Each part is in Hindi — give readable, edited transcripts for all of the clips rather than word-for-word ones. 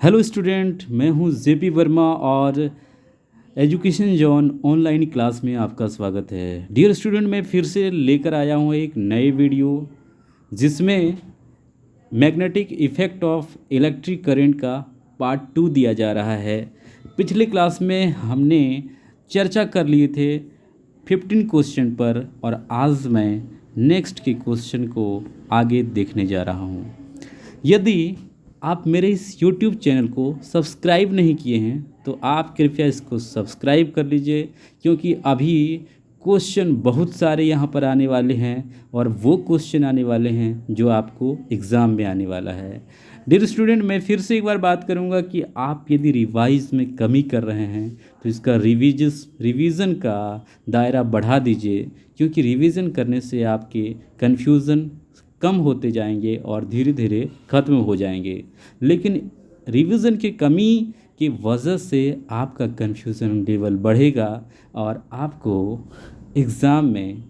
हेलो स्टूडेंट, मैं हूं जेपी वर्मा और एजुकेशन जोन ऑनलाइन क्लास में आपका स्वागत है। डियर स्टूडेंट, मैं फिर से लेकर आया हूं एक नए वीडियो जिसमें magnetic effect of electric current का पार्ट 2 दिया जा रहा है। पिछले क्लास में हमने चर्चा कर लिए थे 15 क्वेश्चन पर और आज मैं नेक्स्ट के क्वेश्चन को आगे देखने जा रहा हूं। यदि आप मेरे इस YouTube चैनल को सब्सक्राइब नहीं किए हैं तो आप कृपया इसको सब्सक्राइब कर लीजिए, क्योंकि अभी क्वेश्चन बहुत सारे यहाँ पर आने वाले हैं और वो क्वेश्चन आने वाले हैं जो आपको एग्ज़ाम में आने वाला है। डियर स्टूडेंट, मैं फिर से एक बार बात करूँगा कि आप यदि रिवाइज में कमी कर रहे हैं तो इसका रिवीज़न का दायरा बढ़ा दीजिए, क्योंकि रिवीज़न करने से आपके कन्फ्यूज़न कम होते जाएंगे और धीरे धीरे ख़त्म हो जाएंगे। लेकिन रिवीजन की कमी की वजह से आपका कन्फ्यूज़न लेवल बढ़ेगा और आपको एग्ज़ाम में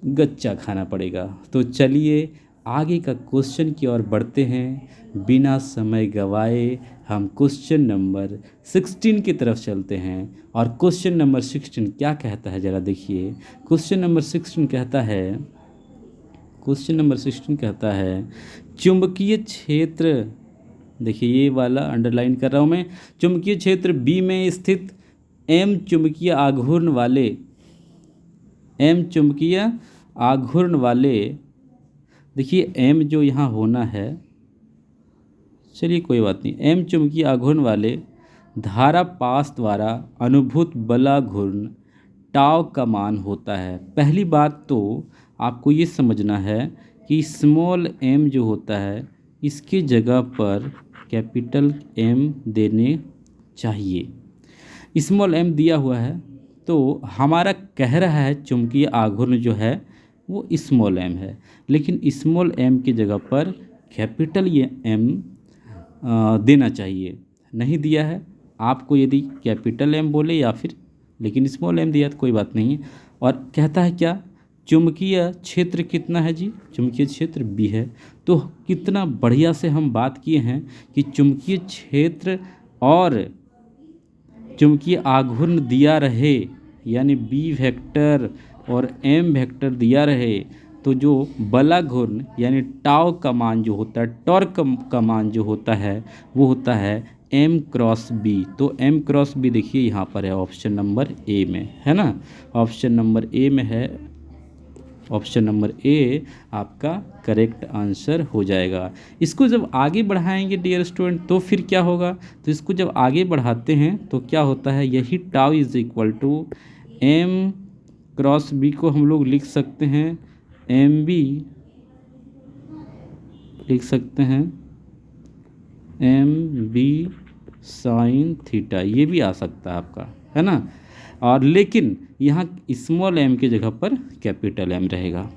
गच्चा खाना पड़ेगा। तो चलिए आगे का क्वेश्चन की ओर बढ़ते हैं। बिना समय गवाए हम क्वेश्चन नंबर 16 की तरफ चलते हैं। और क्वेश्चन नंबर 16 क्या कहता है, ज़रा देखिए। क्वेश्चन नंबर 16 कहता है चुंबकीय क्षेत्र, देखिए ये वाला अंडरलाइन कर रहा हूँ मैं, चुंबकीय क्षेत्र बी में स्थित एम चुंबकीय आघूर्ण वाले, देखिए एम जो यहाँ होना है, चलिए कोई बात नहीं, एम चुंबकीय आघूर्ण वाले धारा पास द्वारा अनुभूत बलाघूर्ण टाव का मान होता है। पहली बात तो आपको ये समझना है कि स्मॉल एम जो होता है इसकी जगह पर कैपिटल एम देने चाहिए। स्मॉल एम दिया हुआ है तो हमारा कह रहा है चुंबकीय आघूर्ण जो है वो स्मॉल एम है, लेकिन स्मॉल एम की जगह पर कैपिटल ये एम देना चाहिए। नहीं दिया है, आपको यदि कैपिटल एम बोले या फिर, लेकिन स्मॉल एम दिया तो कोई बात नहीं। और कहता है क्या, चुंबकीय क्षेत्र कितना है जी, चुंबकीय क्षेत्र बी है। तो कितना बढ़िया से हम बात किए हैं कि चुंबकीय क्षेत्र और चुंबकीय आघूर्ण दिया रहे, यानी बी वेक्टर और एम वेक्टर दिया रहे, तो जो बलाघूर्ण यानी टाव का मान जो होता है, टॉर्क का मान जो होता है वो होता है एम क्रॉस बी। तो एम क्रॉस बी देखिए यहाँ पर है, ऑप्शन नंबर ए में है ना, ऑप्शन नंबर ए में है। ऑप्शन नंबर ए आपका करेक्ट आंसर हो जाएगा। इसको जब आगे बढ़ाएंगे डियर स्टूडेंट तो फिर क्या होगा, तो इसको जब आगे बढ़ाते हैं तो क्या होता है, यही tau is equal to M cross B को हम लोग लिख सकते हैं एम बी, लिख सकते हैं एम बी साइन थीटा, ये भी आ सकता है आपका, है ना। और लेकिन यहाँ स्मॉल एम की जगह पर कैपिटल एम रहेगा।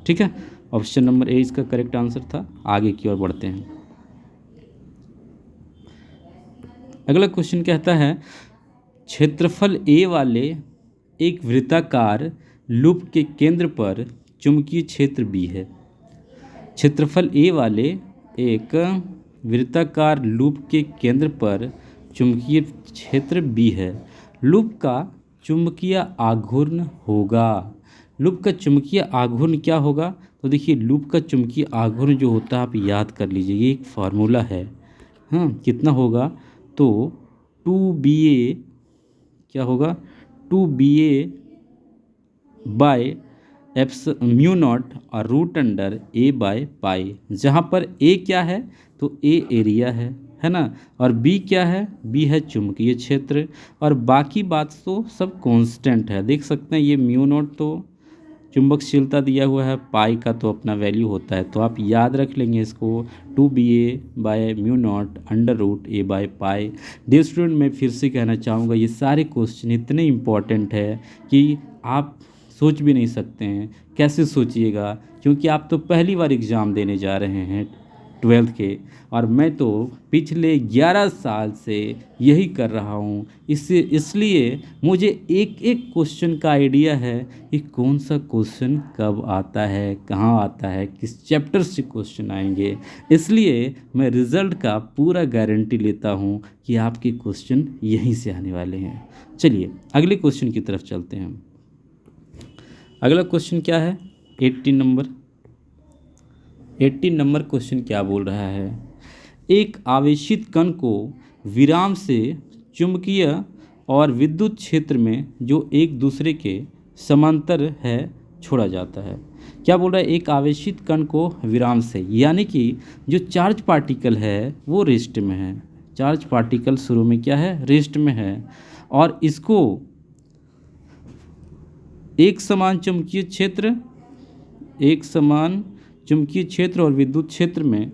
ठीक है, ऑप्शन नंबर ए इसका करेक्ट आंसर था। आगे की ओर बढ़ते हैं। अगला क्वेश्चन कहता है क्षेत्रफल ए वाले एक वृत्ताकार लूप के केंद्र पर चुंबकीय क्षेत्र बी है। क्षेत्रफल ए वाले एक वृत्ताकार लूप के केंद्र पर चुंबकीय क्षेत्र बी है। लूप का चुंबकीय आघूर्ण होगा। लूप का चुंबकीय आघूर्ण क्या होगा, तो देखिए लूप का चुंबकीय आघूर्ण जो होता है आप याद कर लीजिए, ये एक फार्मूला है। हाँ, कितना होगा, तो 2ba क्या होगा, 2ba बाय म्यू नॉट और root under A by pi, जहाँ पर ए क्या है, तो ए एरिया है ना, और बी क्या है, बी है चुंबकीय क्षेत्र, और बाकी बात तो सब कांस्टेंट है। देख सकते हैं ये म्यू नॉट तो चुंबकशीलता दिया हुआ है, पाई का तो अपना वैल्यू होता है, तो आप याद रख लेंगे इसको 2ba by mu naught under root A by pi. Dear student, मैं फिर से कहना चाहूँगा ये सारे क्वेश्चन इतने इम्पॉर्टेंट है कि आप सोच भी नहीं सकते हैं। कैसे सोचिएगा, क्योंकि आप तो पहली बार एग्ज़ाम देने जा रहे हैं। ट्वेल्थ के, और मैं तो पिछले 11 साल से यही कर रहा हूँ। इसलिए मुझे एक एक क्वेश्चन का आइडिया है कि कौन सा क्वेश्चन कब आता है, कहाँ आता है, किस चैप्टर से क्वेश्चन आएंगे। इसलिए मैं रिज़ल्ट का पूरा गारंटी लेता हूँ कि आपके क्वेश्चन यहीं से आने वाले हैं। चलिए अगले क्वेश्चन की तरफ चलते हैं। अगला क्वेश्चन क्या है? 18 नंबर क्वेश्चन क्या बोल रहा है? एक आवेशित कण को विराम से चुंबकीय और विद्युत क्षेत्र में जो एक दूसरे के समांतर है छोड़ा जाता है। क्या बोल रहा है? एक आवेशित कण को विराम से, यानी कि जो चार्ज पार्टिकल है वो रेस्ट में है। चार्ज पार्टिकल शुरू में क्या है? रेस्ट में है, और इसको एक समान चुंबकीय क्षेत्र और विद्युत क्षेत्र में,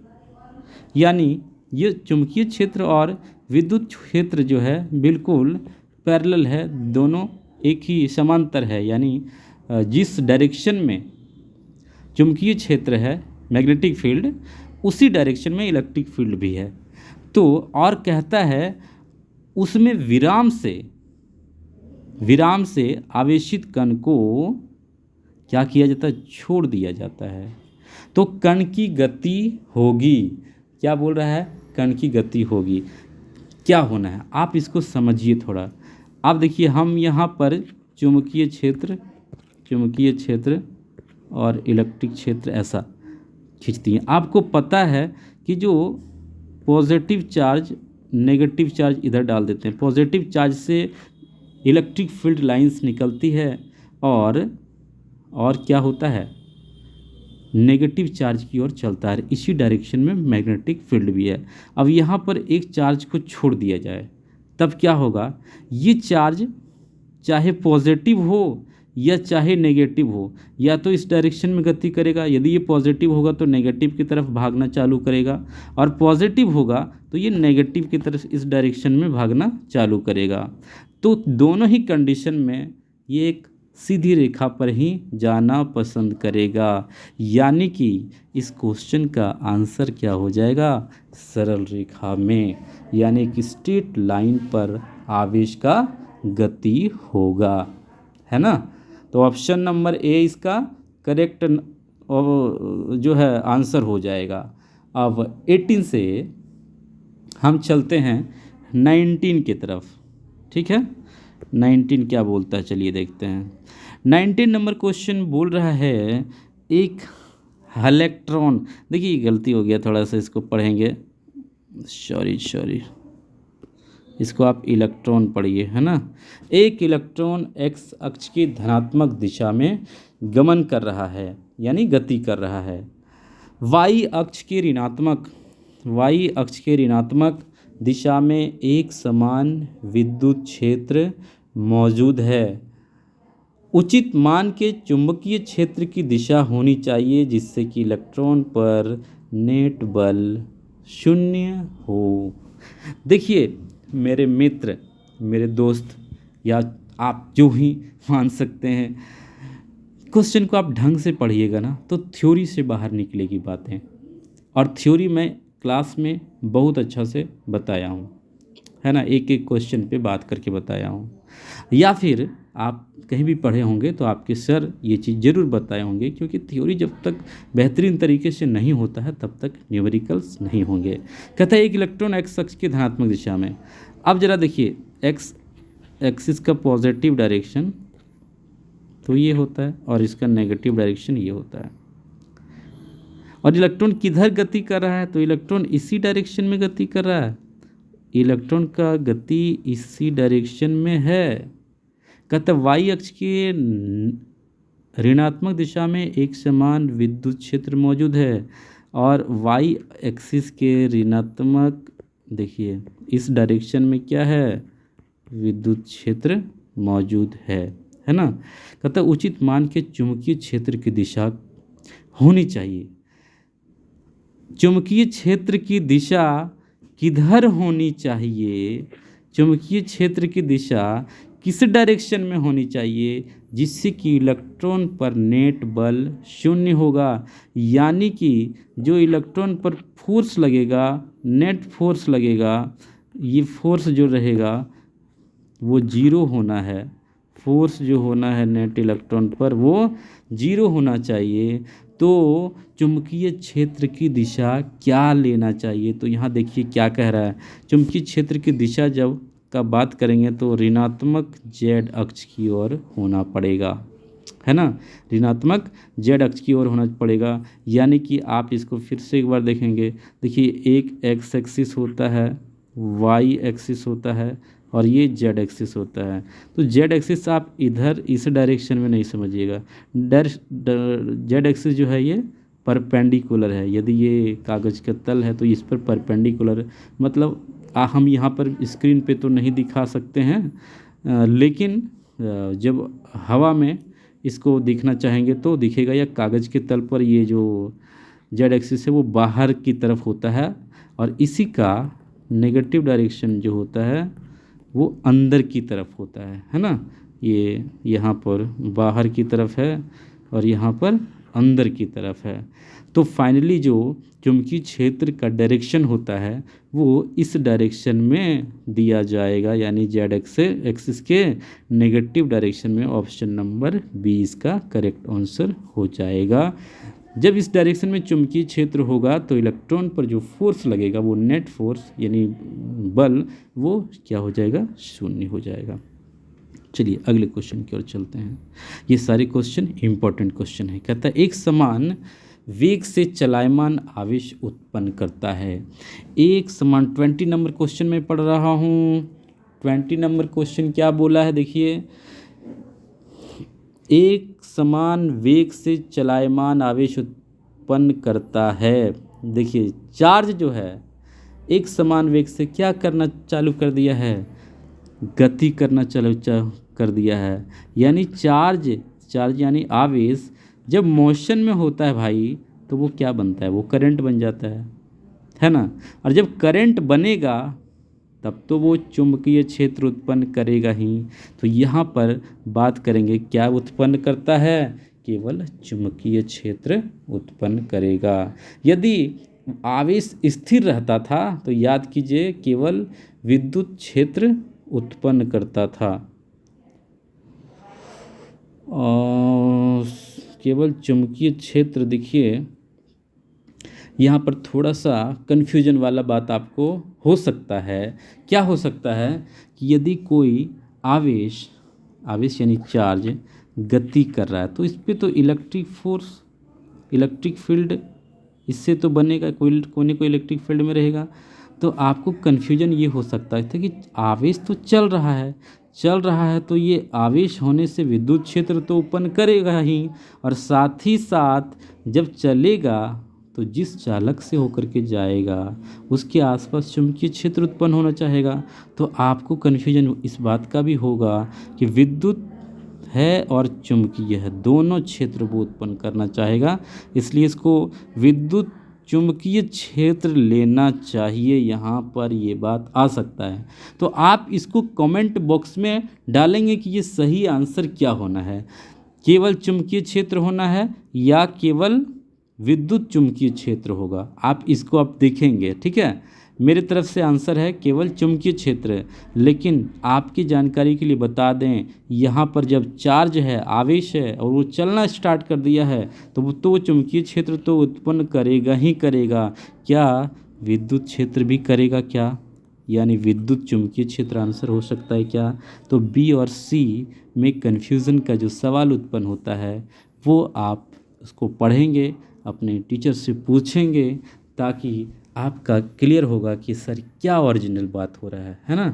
यानी ये चुंबकीय क्षेत्र और विद्युत क्षेत्र जो है बिल्कुल पैरेलल है, दोनों एक ही समांतर है। यानी जिस डायरेक्शन में चुंबकीय क्षेत्र है, मैग्नेटिक फील्ड, उसी डायरेक्शन में इलेक्ट्रिक फील्ड भी है। तो और कहता है उसमें विराम से आवेशित कण को क्या किया जाता है? छोड़ दिया जाता है। तो कण की गति होगी। क्या बोल रहा है? कण की गति होगी। क्या होना है आप इसको समझिए थोड़ा। आप देखिए, हम यहाँ पर चुंबकीय क्षेत्र और इलेक्ट्रिक क्षेत्र ऐसा खींचती हैं। आपको पता है कि जो पॉजिटिव चार्ज नेगेटिव चार्ज इधर डाल देते हैं, पॉजिटिव चार्ज से इलेक्ट्रिक फील्ड लाइंस निकलती है, और क्या होता है? नेगेटिव चार्ज की ओर चलता है। इसी डायरेक्शन में मैग्नेटिक फील्ड भी है। अब यहाँ पर एक चार्ज को छोड़ दिया जाए, तब क्या होगा? ये चार्ज चाहे पॉजिटिव हो या चाहे नेगेटिव हो, या तो इस डायरेक्शन में गति करेगा। यदि ये पॉजिटिव होगा तो नेगेटिव की तरफ भागना चालू करेगा, और पॉजिटिव होगा तो ये नेगेटिव की तरफ इस डायरेक्शन में भागना चालू करेगा। तो दोनों ही कंडीशन में ये एक सीधी रेखा पर ही जाना पसंद करेगा। यानी कि इस क्वेश्चन का आंसर क्या हो जाएगा? सरल रेखा में, यानी कि स्ट्रेट लाइन पर आवेश का गति होगा, है ना। तो ऑप्शन नंबर ए इसका करेक्ट जो है आंसर हो जाएगा। अब 18 से हम चलते हैं 19 की तरफ। ठीक है, 19 क्या बोलता है चलिए देखते हैं। 19 नंबर क्वेश्चन बोल रहा है एक इलेक्ट्रॉन, देखिए गलती हो गया थोड़ा सा, इसको पढ़ेंगे, सॉरी, इसको आप इलेक्ट्रॉन पढ़िए, है ना। एक इलेक्ट्रॉन एक्स अक्ष की धनात्मक दिशा में गमन कर रहा है, यानी गति कर रहा है। वाई अक्ष के ऋणात्मक दिशा में एक समान विद्युत क्षेत्र मौजूद है। उचित मान के चुंबकीय क्षेत्र की दिशा होनी चाहिए जिससे कि इलेक्ट्रॉन पर नेट बल 0 हो। देखिए मेरे मित्र, मेरे दोस्त, या आप जो ही मान सकते हैं, क्वेश्चन को आप ढंग से पढ़िएगा ना तो थ्योरी से बाहर निकलेगी बातें, और थ्योरी मैं क्लास में बहुत अच्छा से बताया हूँ, है ना, एक एक क्वेश्चन पे बात करके बताया हूँ। या फिर आप कहीं भी पढ़े होंगे तो आपके सर ये चीज़ ज़रूर बताए होंगे, क्योंकि थ्योरी जब तक बेहतरीन तरीके से नहीं होता है तब तक न्यूमेरिकल्स नहीं होंगे। कहता है एक इलेक्ट्रॉन एक्स अक्ष की धनात्मक दिशा में। अब जरा देखिए, एक्स एक्सिस का पॉजिटिव डायरेक्शन तो ये होता है, और इसका नेगेटिव डायरेक्शन ये होता है। और इलेक्ट्रॉन किधर गति कर रहा है? तो इलेक्ट्रॉन इसी डायरेक्शन में गति कर रहा है। इलेक्ट्रॉन का गति इसी डायरेक्शन में है। कहता वाई अक्ष के ऋणात्मक दिशा में एक समान विद्युत क्षेत्र मौजूद है, और वाई एक्सिस के ऋणात्मक, देखिए इस डायरेक्शन में क्या है? विद्युत क्षेत्र मौजूद है ना। कहता उचित मान के चुंबकीय क्षेत्र की दिशा होनी चाहिए। चुंबकीय क्षेत्र की दिशा किधर होनी चाहिए? चुंबकीय क्षेत्र की दिशा किस डायरेक्शन में होनी चाहिए, जिससे कि इलेक्ट्रॉन पर नेट बल शून्य होगा, यानी कि जो इलेक्ट्रॉन पर फोर्स लगेगा, नेट फोर्स लगेगा, ये फोर्स जो रहेगा वो जीरो होना है। फोर्स जो होना है नेट इलेक्ट्रॉन पर वो जीरो होना चाहिए। तो चुंबकीय क्षेत्र की दिशा क्या लेना चाहिए, तो यहाँ देखिए क्या कह रहा है। चुंबकीय क्षेत्र की दिशा जब का बात करेंगे तो ऋणात्मक जेड अक्ष की ओर होना पड़ेगा, है ना। ऋणात्मक जेड अक्ष की ओर होना पड़ेगा, यानी कि आप इसको फिर से एक बार देखेंगे। देखिए एक एक्स एक्सिस होता है, वाई एक्सिस होता है और ये जेड एक्सिस होता है। तो जेड एक्सिस आप इधर इस डायरेक्शन में नहीं समझिएगा। जेड एक्सिस जो है ये परपेंडिकुलर है। यदि ये कागज़ का तल है तो इस पर परपेंडिकुलर, मतलब हम यहाँ पर स्क्रीन पे तो नहीं दिखा सकते हैं, लेकिन जब हवा में इसको दिखना चाहेंगे तो दिखेगा। या कागज़ के तल पर ये जो जेड एक्सिस है वो बाहर की तरफ होता है और इसी का नेगेटिव डायरेक्शन जो होता है वो अंदर की तरफ होता है ना। ये यहाँ पर बाहर की तरफ है और यहाँ पर अंदर की तरफ है। तो फाइनली जो चुंबकीय क्षेत्र का डायरेक्शन होता है वो इस डायरेक्शन में दिया जाएगा, यानी जेड एक्सिस के नेगेटिव डायरेक्शन में। ऑप्शन नंबर बी इसका करेक्ट आंसर हो जाएगा। जब इस डायरेक्शन में चुंबकीय क्षेत्र होगा तो इलेक्ट्रॉन पर जो फोर्स लगेगा वो नेट फोर्स यानी बल वो क्या हो जाएगा, शून्य हो जाएगा। चलिए अगले क्वेश्चन की ओर चलते हैं। ये सारे क्वेश्चन इंपॉर्टेंट क्वेश्चन है। कहता है एक समान वेग से चलायमान आवेश उत्पन्न करता है। एक समान 20 नंबर क्वेश्चन में पढ़ रहा हूँ। 20 नंबर क्वेश्चन क्या बोला है, देखिए एक समान वेग से चलायमान आवेश उत्पन्न करता है। देखिए चार्ज जो है एक समान वेग से क्या करना चालू कर दिया है, गति करना चालू कर दिया है। यानी चार्ज यानी आवेश जब मोशन में होता है भाई तो वो क्या बनता है, वो करंट बन जाता है ना। और जब करंट बनेगा तब तो वो चुंबकीय क्षेत्र उत्पन्न करेगा ही। तो यहाँ पर बात करेंगे क्या उत्पन्न करता है, केवल चुंबकीय क्षेत्र उत्पन्न करेगा। यदि आवेश स्थिर रहता था तो याद कीजिए केवल विद्युत क्षेत्र उत्पन्न करता था। और केवल चुंबकीय क्षेत्र, देखिए यहाँ पर थोड़ा सा कन्फ्यूजन वाला बात आपको हो सकता है। क्या हो सकता है कि यदि कोई आवेश यानी चार्ज गति कर रहा है तो इस पर तो इलेक्ट्रिक फोर्स, इलेक्ट्रिक फील्ड इससे तो बनेगा, कोई न कोई इलेक्ट्रिक फील्ड में रहेगा। तो आपको कन्फ्यूजन ये हो सकता है कि आवेश तो चल रहा है तो ये आवेश होने से विद्युत क्षेत्र तो उत्पन्न करेगा ही, और साथ ही साथ जब चलेगा तो जिस चालक से होकर के जाएगा उसके आसपास चुंबकीय क्षेत्र उत्पन्न होना चाहेगा। तो आपको कन्फ्यूजन इस बात का भी होगा कि विद्युत है और चुंबकीय है, दोनों क्षेत्र वो उत्पन्न करना चाहेगा, इसलिए इसको विद्युत चुंबकीय क्षेत्र लेना चाहिए। यहाँ पर ये बात आ सकता है। तो आप इसको कमेंट बॉक्स में डालेंगे कि ये सही आंसर क्या होना है, केवल चुंबकीय क्षेत्र होना है या केवल विद्युत चुंबकीय क्षेत्र होगा। आप इसको आप देखेंगे, ठीक है। मेरी तरफ से आंसर है केवल चुंबकीय क्षेत्र, लेकिन आपकी जानकारी के लिए बता दें यहाँ पर जब चार्ज है, आवेश है और वो चलना स्टार्ट कर दिया है तो वो चुंबकीय क्षेत्र तो उत्पन्न करेगा ही करेगा। क्या विद्युत क्षेत्र भी करेगा क्या, यानी विद्युत चुंबकीय क्षेत्र आंसर हो सकता है क्या। तो बी और सी में कन्फ्यूज़न का जो सवाल उत्पन्न होता है वो आप उसको पढ़ेंगे, अपने टीचर से पूछेंगे, ताकि आपका क्लियर होगा कि सर क्या ओरिजिनल बात हो रहा है ना।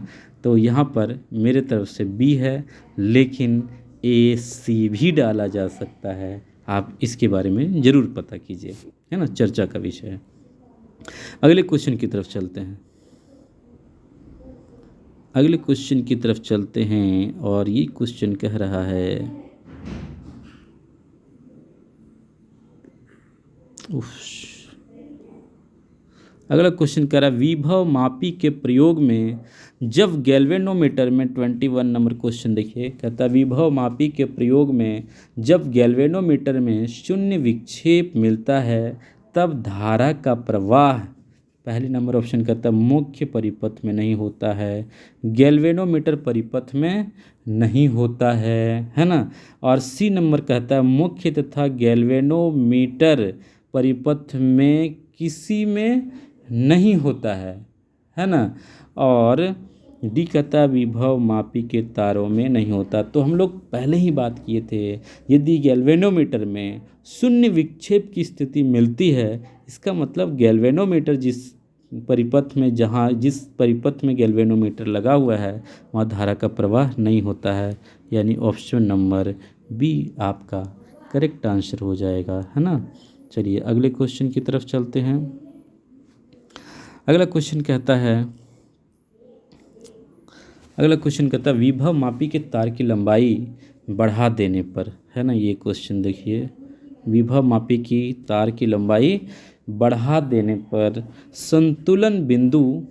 तो यहाँ पर मेरे तरफ से बी है, लेकिन ए सी भी डाला जा सकता है। आप इसके बारे में ज़रूर पता कीजिए, है ना, चर्चा का विषय है। अगले क्वेश्चन की तरफ चलते हैं। अगले क्वेश्चन की तरफ चलते हैं और ये क्वेश्चन कह रहा है, अगला क्वेश्चन कह रहा है विभव मापी के प्रयोग में जब गैल्वेनोमीटर में 21 नंबर क्वेश्चन देखिए, कहता है विभव मापी के प्रयोग में जब गैल्वेनोमीटर में शून्य विक्षेप मिलता है तब धारा का प्रवाह, पहली नंबर ऑप्शन कहता है मुख्य परिपथ में नहीं होता है, गैल्वेनोमीटर परिपथ में नहीं होता है ना। और सी नंबर कहता है मुख्य तथा गैल्वेनोमीटर परिपथ में किसी में नहीं होता है ना। और डी कहता है विभव मापी के तारों में नहीं होता। तो हम लोग पहले ही बात किए थे, यदि गैल्वेनोमीटर में शून्य विक्षेप की स्थिति मिलती है, इसका मतलब गैल्वेनोमीटर जिस परिपथ में गैल्वेनोमीटर लगा हुआ है वहाँ धारा का प्रवाह नहीं होता है, यानी ऑप्शन नंबर बी आपका करेक्ट आंसर हो जाएगा, है ना। चलिए अगले क्वेश्चन की तरफ चलते हैं। अगला क्वेश्चन कहता है विभव मापी के तार की लंबाई बढ़ा देने पर, है ना। ये क्वेश्चन देखिए, विभव मापी की तार की लंबाई बढ़ा देने पर संतुलन बिंदु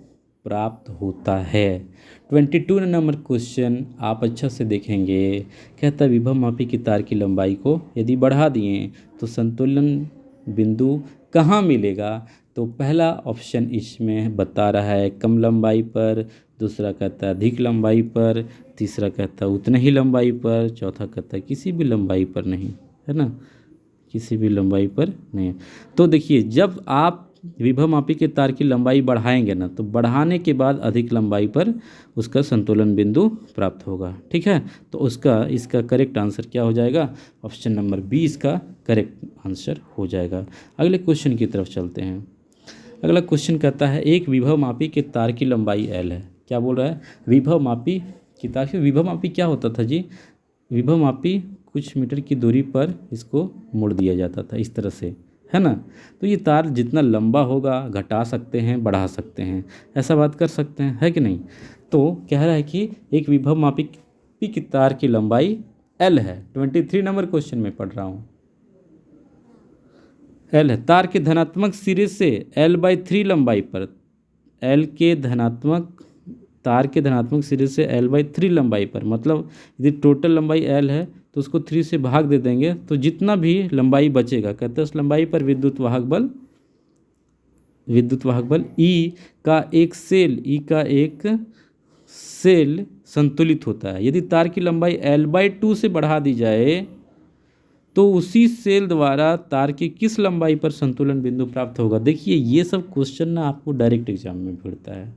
प्राप्त होता है। 22 नंबर क्वेश्चन आप अच्छा से देखेंगे, कहता है विभव मापी की तार की लंबाई को यदि बढ़ा दिए तो संतुलन बिंदु कहाँ मिलेगा। तो पहला ऑप्शन इसमें बता रहा है कम लंबाई पर, दूसरा कहता है अधिक लंबाई पर, तीसरा कहता है उतने ही लंबाई पर, चौथा कहता है किसी भी लंबाई पर नहीं, है ना, किसी भी लंबाई पर नहीं। तो देखिए जब आप विभव मापी के तार की लंबाई बढ़ाएंगे ना, तो बढ़ाने के बाद अधिक लंबाई पर उसका संतुलन बिंदु प्राप्त होगा, ठीक है। तो इसका करेक्ट आंसर क्या हो जाएगा, ऑप्शन नंबर बी इसका करेक्ट आंसर हो जाएगा। अगले क्वेश्चन की तरफ चलते हैं। अगला क्वेश्चन कहता है एक विभव मापी के तार की लंबाई एल है। क्या बोल रहा है, विभव मापी की तार की, विभव मापी क्या होता था जी, विभव मापी कुछ मीटर की दूरी पर इसको मोड़ दिया जाता था इस तरह से, है ना। तो ये तार जितना लंबा होगा घटा सकते हैं बढ़ा सकते हैं, ऐसा बात कर सकते हैं, है कि नहीं। तो कह रहा है कि एक विभव मापी की तार की लंबाई एल है। 23 नंबर क्वेश्चन में पढ़ रहा हूँ, एल है। तार के धनात्मक सिरे से L/3 लंबाई पर, तार के धनात्मक सिरे से L/3 लंबाई पर, मतलब यदि टोटल लंबाई L है तो उसको 3 से भाग दे देंगे तो जितना भी लंबाई बचेगा, कहते हैं उस लंबाई पर विद्युत वाहक बल E का एक सेल संतुलित होता है। यदि तार की लंबाई L/2 से बढ़ा दी जाए तो उसी सेल द्वारा तार की किस लंबाई पर संतुलन बिंदु प्राप्त होगा। देखिए ये सब क्वेश्चन ना आपको डायरेक्ट एग्जाम में भिड़ता है।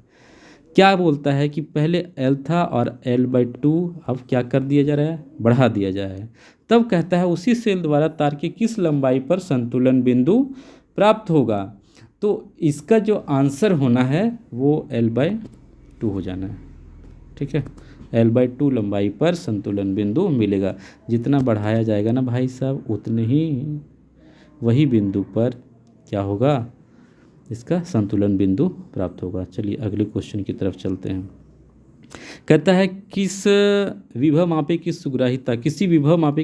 क्या बोलता है कि पहले L था और L/2 अब क्या कर दिया जा रहा है, बढ़ा दिया जा रहा है। तब कहता है उसी सेल द्वारा तार की किस लंबाई पर संतुलन बिंदु प्राप्त होगा। तो इसका जो आंसर होना है वो L/2 हो जाना है, ठीक है। L/2 लंबाई पर संतुलन बिंदु मिलेगा। जितना बढ़ाया जाएगा ना भाई साहब, उतने ही वही बिंदु पर क्या होगा, इसका संतुलन बिंदु प्राप्त होगा। चलिए अगले क्वेश्चन की तरफ चलते हैं। कहता है किसी विभव मापी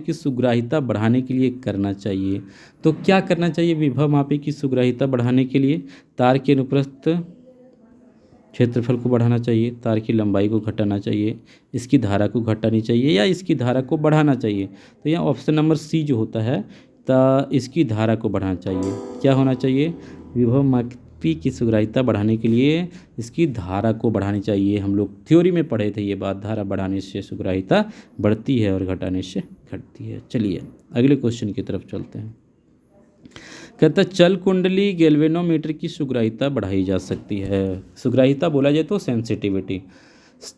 की सुग्राहिता बढ़ाने के लिए करना चाहिए। तो क्या करना चाहिए विभव मापी की सुग्राहिता बढ़ाने के लिए, तार के अनुप्रस्थ क्षेत्रफल को बढ़ाना चाहिए, तार की लंबाई को घटाना चाहिए, इसकी धारा को घटानी चाहिए या इसकी धारा को बढ़ाना चाहिए। तो यहाँ ऑप्शन नंबर सी जो होता है, तो इसकी धारा को बढ़ाना चाहिए। क्या होना चाहिए, विभव मापी की सुग्राहिता बढ़ाने के लिए इसकी धारा को बढ़ानी चाहिए। हम लोग थ्योरी में पढ़े थे ये बात, धारा बढ़ाने से सुग्राहिता बढ़ती है और घटाने से घटती है। चलिए अगले क्वेश्चन की तरफ चलते हैं। कहता है चल कुंडली गैल्वेनोमीटर की सुग्राहिता बढ़ाई जा सकती है। सुग्राहिता बोला जाए तो सेंसिटिविटी।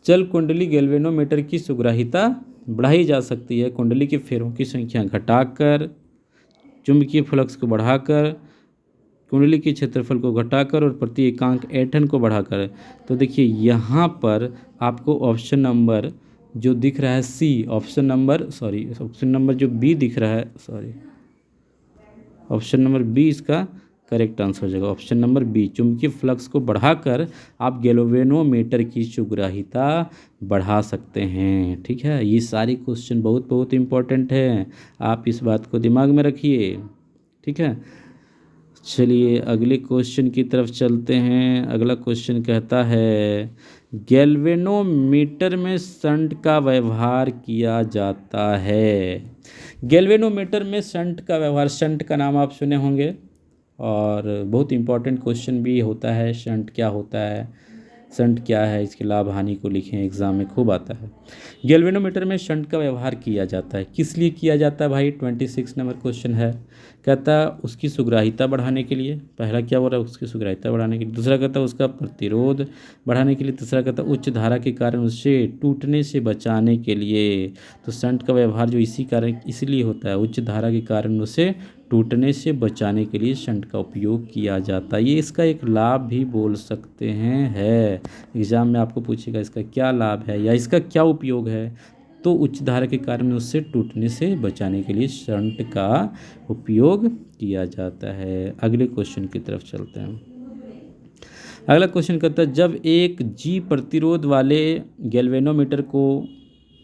चल कुंडली गैल्वेनोमीटर की सुग्राहिता बढ़ाई जा सकती है कुंडली के फेरों की संख्या घटाकर, चुंबकीय फ्लक्स को बढ़ाकर, कुंडली के क्षेत्रफल को घटाकर और प्रति एकांक ऐंठन को बढ़ाकर। तो देखिए यहाँ पर आपको ऑप्शन नंबर जो दिख रहा है सी, ऑप्शन नंबर जो बी दिख रहा है, ऑप्शन नंबर बी इसका करेक्ट आंसर हो जाएगा। ऑप्शन नंबर बी, चुंबकीय फ्लक्स को बढ़ाकर आप गैल्वेनोमीटर की सुग्राहिता बढ़ा सकते हैं, ठीक है। ये सारे क्वेश्चन बहुत इंपॉर्टेंट है, आप इस बात को दिमाग में रखिए, ठीक है। चलिए अगले क्वेश्चन की तरफ चलते हैं। अगला क्वेश्चन कहता है गैल्वेनोमीटर में शंट का व्यवहार किया जाता है। गैल्वेनोमीटर में शंट का व्यवहार, शंट का नाम आप सुने होंगे और बहुत इंपॉर्टेंट क्वेश्चन भी होता है। शंट क्या होता है, शंट क्या है, इसके लाभ हानि को लिखें, एग्जाम में खूब आता है। गैल्वेनोमीटर में शंट का व्यवहार किया जाता है। किस लिए किया जाता है भाई? 26 नंबर क्वेश्चन है। कहता है उसकी सुग्राहिता बढ़ाने के लिए। पहला क्या बोल रहा है? उसकी सुग्राहिता बढ़ाने के लिए। दूसरा कहता है उसका प्रतिरोध बढ़ाने के लिए। तीसरा कहता है उच्च धारा के कारण उससे टूटने से बचाने के लिए। तो शंट का व्यवहार जो इसी कारण इसलिए होता है, उच्च धारा के कारण उसे टूटने से बचाने के लिए शंट का उपयोग किया जाता है। ये इसका एक लाभ भी बोल सकते हैं है। एग्जाम में आपको पूछेगा इसका क्या लाभ है या इसका क्या उपयोग है, तो उच्च धारा के कारण उससे टूटने से बचाने के लिए शंट का उपयोग किया जाता है। अगले क्वेश्चन की तरफ चलते हैं। अगला क्वेश्चन कहता है जब एक जी प्रतिरोध वाले गैल्वेनोमीटर को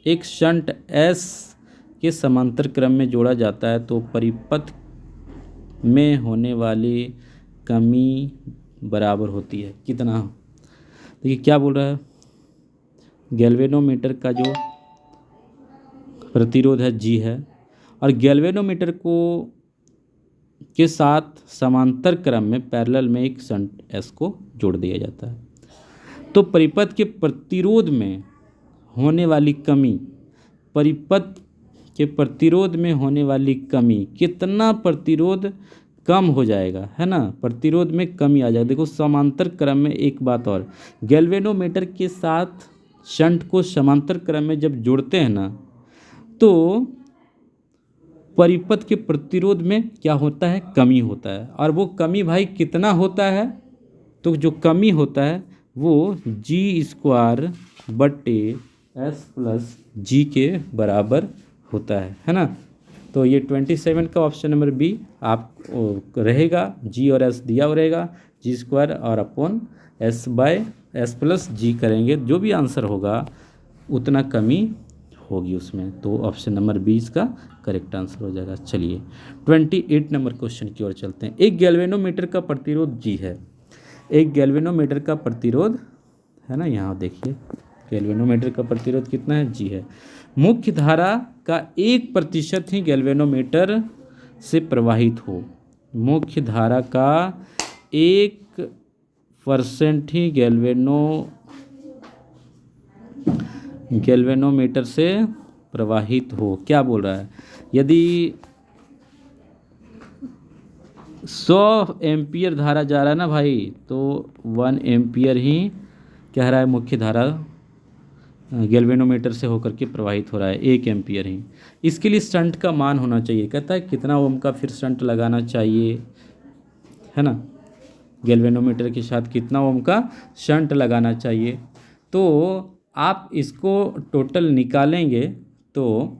एक शंट एस के समांतर क्रम में जोड़ा जाता है तो परिपथ में होने वाली कमी बराबर होती है कितना? देखिए क्या बोल रहा है, गैल्वेनोमीटर का जो प्रतिरोध है जी है और गैल्वेनोमीटर को के साथ समांतर क्रम में पैरेलल में एक शंट एस को जोड़ दिया जाता है तो परिपथ के प्रतिरोध में होने वाली कमी, परिपथ के प्रतिरोध में होने वाली कमी, कितना प्रतिरोध कम हो जाएगा, है ना, प्रतिरोध में कमी आ जाएगा। देखो समांतर क्रम में एक बात और, गैल्वेनोमीटर के साथ शंट को समांतर क्रम में जब जोड़ते हैं ना तो परिपथ के प्रतिरोध में क्या होता है, कमी होता है। और वो कमी भाई कितना होता है, तो जो कमी होता है वो जी² बटे एस प्लस जी के बराबर होता है ना। तो ये 27 का ऑप्शन नंबर बी आप रहेगा। जी और एस दिया हुआ रहेगा, जी² और upon S by S plus G करेंगे, जो भी आंसर होगा उतना कमी होगी उसमें। तो ऑप्शन नंबर बी इसका करेक्ट आंसर हो जाएगा। चलिए 28 नंबर क्वेश्चन की ओर चलते हैं। एक गैल्वेनोमीटर का प्रतिरोध जी है, एक गैल्वेनोमीटर का प्रतिरोध है ना, यहाँ देखिए गैल्वेनोमीटर का प्रतिरोध कितना है, जी है। मुख्य धारा का 1% ही गैल्वेनोमीटर से प्रवाहित हो, मुख्य धारा का 1% ही गैल्वेनोमीटर से प्रवाहित हो। क्या बोल रहा है, यदि 100 एम्पियर धारा जा रहा है ना भाई, तो 1 एम्पियर ही कह रहा है मुख्य धारा गैल्वेनोमीटर से होकर के प्रवाहित हो रहा है, 1 एम्पियर ही। इसके लिए शंट का मान होना चाहिए। कहता है कितना ओम का फिर शंट लगाना चाहिए, है ना, गैल्वेनोमीटर के साथ कितना ओम का शंट लगाना चाहिए। तो आप इसको टोटल निकालेंगे तो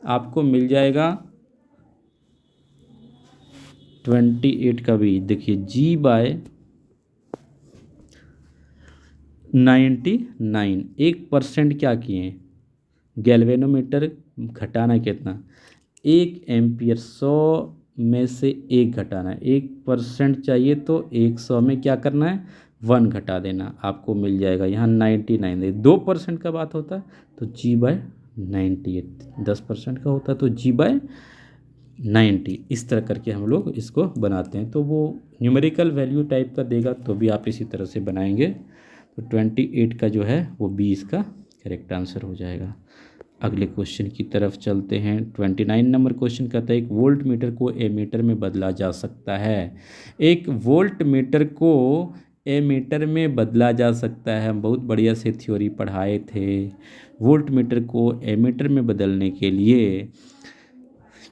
आपको मिल जाएगा 28 का भी। देखिए जी बाय 99, 1% क्या किए, गैल्वेनोमीटर घटाना कितना, 1 एम्पियर, 100 में से 1 घटाना है, 1% चाहिए तो 100 में क्या करना है, 1 घटा देना, आपको मिल जाएगा यहाँ 99। 2% का बात होता है तो जी बाय 98, 10% का होता है तो जी बाय 90। इस तरह करके हम लोग इसको बनाते हैं। तो वो न्यूमेरिकल वैल्यू टाइप का देगा तो भी आप इसी तरह से बनाएंगे। तो 28 का जो है वो बी इसका करेक्ट आंसर हो जाएगा। अगले क्वेश्चन की तरफ चलते हैं। 29 नंबर क्वेश्चन कहता है एक वोल्ट मीटर को एमीटर में बदला जा सकता है। एक वोल्ट मीटर को एमीटर में बदला जा सकता है। हम बहुत बढ़िया से थ्योरी पढ़ाए थे। वोल्ट मीटर को एमीटर में बदलने के लिए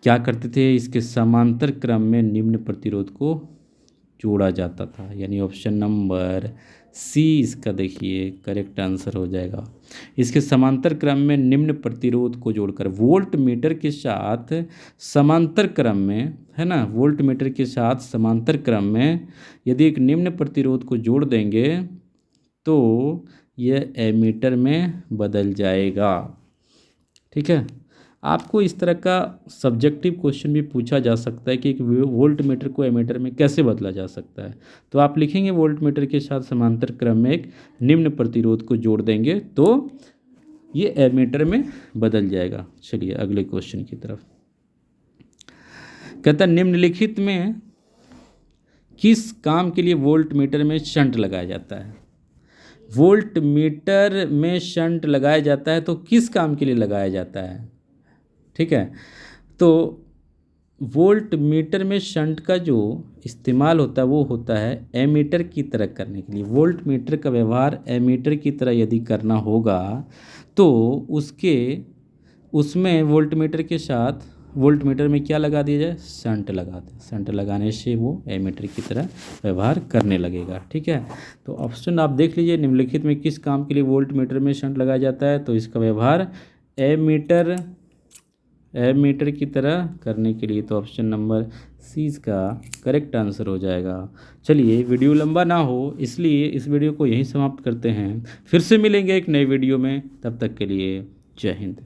क्या करते थे, इसके समांतर क्रम में निम्न प्रतिरोध को जोड़ा जाता था, यानी ऑप्शन नंबर सी इसका देखिए करेक्ट आंसर हो जाएगा। इसके समांतर क्रम में निम्न प्रतिरोध को जोड़कर, वोल्ट मीटर के साथ समांतर क्रम में, है ना, वोल्ट मीटर के साथ समांतर क्रम में यदि एक निम्न प्रतिरोध को जोड़ देंगे तो यह एमीटर में बदल जाएगा। ठीक है, आपको इस तरह का सब्जेक्टिव क्वेश्चन भी पूछा जा सकता है कि एक वोल्ट मीटर को एमीटर में कैसे बदला जा सकता है। तो आप लिखेंगे वोल्ट मीटर के साथ समांतर क्रम में एक निम्न प्रतिरोध को जोड़ देंगे तो ये एमीटर में बदल जाएगा। चलिए अगले क्वेश्चन की तरफ। कहता है निम्नलिखित में किस काम के लिए वोल्ट मीटर में शंट लगाया जाता है। वोल्ट मीटर में शंट लगाया जाता है तो किस काम के लिए लगाया जाता है, ठीक है। तो वोल्ट मीटर में शंट का जो इस्तेमाल होता है वो होता है एमीटर की तरह करने के लिए। वोल्ट मीटर का व्यवहार एमीटर की तरह यदि करना होगा तो उसमें वोल्ट मीटर के साथ वोल्ट मीटर में क्या लगा दिया जाए, शंट लगा दें। शंट लगाने से वो एमीटर की तरह व्यवहार करने लगेगा, ठीक है। तो ऑप्शन आप देख लीजिए, निम्नलिखित में किस काम के लिए वोल्ट मीटर में शंट लगाया जाता है, तो इसका व्यवहार एमीटर की तरह करने के लिए। तो ऑप्शन नंबर सी इसका करेक्ट आंसर हो जाएगा। चलिए वीडियो लंबा ना हो इसलिए इस वीडियो को यहीं समाप्त करते हैं। फिर से मिलेंगे एक नए वीडियो में, तब तक के लिए जय हिंद।